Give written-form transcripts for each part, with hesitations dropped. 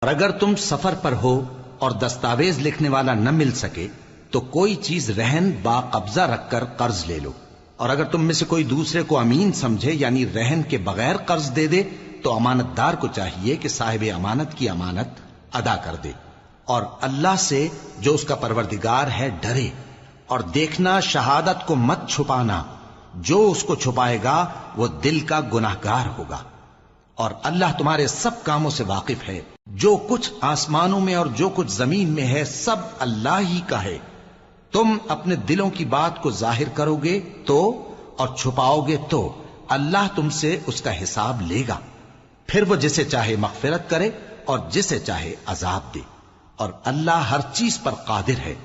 اور اگر تم سفر پر ہو اور دستاویز لکھنے والا نہ مل سکے تو کوئی چیز رہن با قبضہ رکھ کر قرض لے لو، اور اگر تم میں سے کوئی دوسرے کو امین سمجھے یعنی رہن کے بغیر قرض دے دے تو امانت دار کو چاہیے کہ صاحب امانت کی امانت ادا کر دے، اور اللہ سے جو اس کا پروردگار ہے ڈرے، اور دیکھنا شہادت کو مت چھپانا، جو اس کو چھپائے گا وہ دل کا گناہگار ہوگا، اور اللہ تمہارے سب کاموں سے واقف ہے۔ جو کچھ آسمانوں میں اور جو کچھ زمین میں ہے سب اللہ ہی کا ہے۔ تم اپنے دلوں کی بات کو ظاہر کرو گے تو اور چھپاؤ گے تو اللہ تم سے اس کا حساب لے گا، پھر وہ جسے چاہے مغفرت کرے اور جسے چاہے عذاب دے، اور اللہ ہر چیز پر قادر ہے۔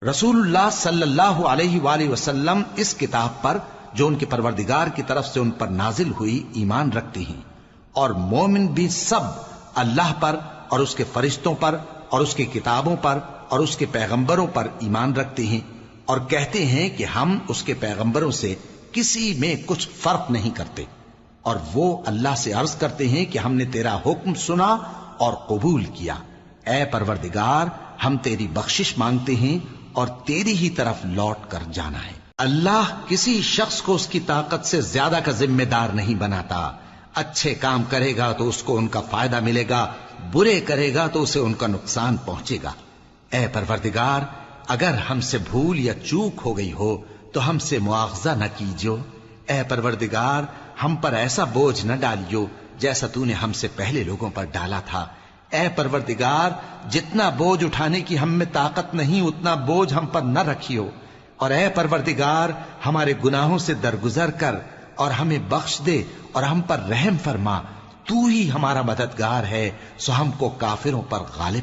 رسول اللہ صلی اللہ علیہ وآلہ وسلم اس کتاب پر جو ان کے پروردگار کی طرف سے ان پر نازل ہوئی ایمان رکھتے ہیں، اور مومن بھی سب اللہ پر اور اس کے فرشتوں پر اور اس کی کتابوں پر اور اس کے پیغمبروں پر ایمان رکھتے ہیں، اور کہتے ہیں کہ ہم اس کے پیغمبروں سے کسی میں کچھ فرق نہیں کرتے، اور وہ اللہ سے عرض کرتے ہیں کہ ہم نے تیرا حکم سنا اور قبول کیا، اے پروردگار ہم تیری بخشش مانگتے ہیں اور تیری ہی طرف لوٹ کر جانا ہے۔ اللہ کسی شخص کو اس کی طاقت سے زیادہ کا ذمہ دار نہیں بناتا، اچھے کام کرے گا تو اس کو ان کا فائدہ ملے گا، برے کرے گا تو اسے ان کا نقصان پہنچے گا۔ اے پروردگار اگر ہم سے بھول یا چوک ہو گئی ہو تو ہم سے مواخذہ نہ کیجو، اے پروردگار ہم پر ایسا بوجھ نہ ڈالیو جیسا تو نے ہم سے پہلے لوگوں پر ڈالا تھا، اے پروردگار جتنا بوجھ اٹھانے کی ہم میں طاقت نہیں اتنا بوجھ ہم پر نہ رکھیو، اور اے پروردگار ہمارے گناہوں سے درگزر کر اور ہمیں بخش دے اور ہم پر رحم فرما، تو ہی ہمارا مددگار ہے، سو ہم کو کافروں پر غالب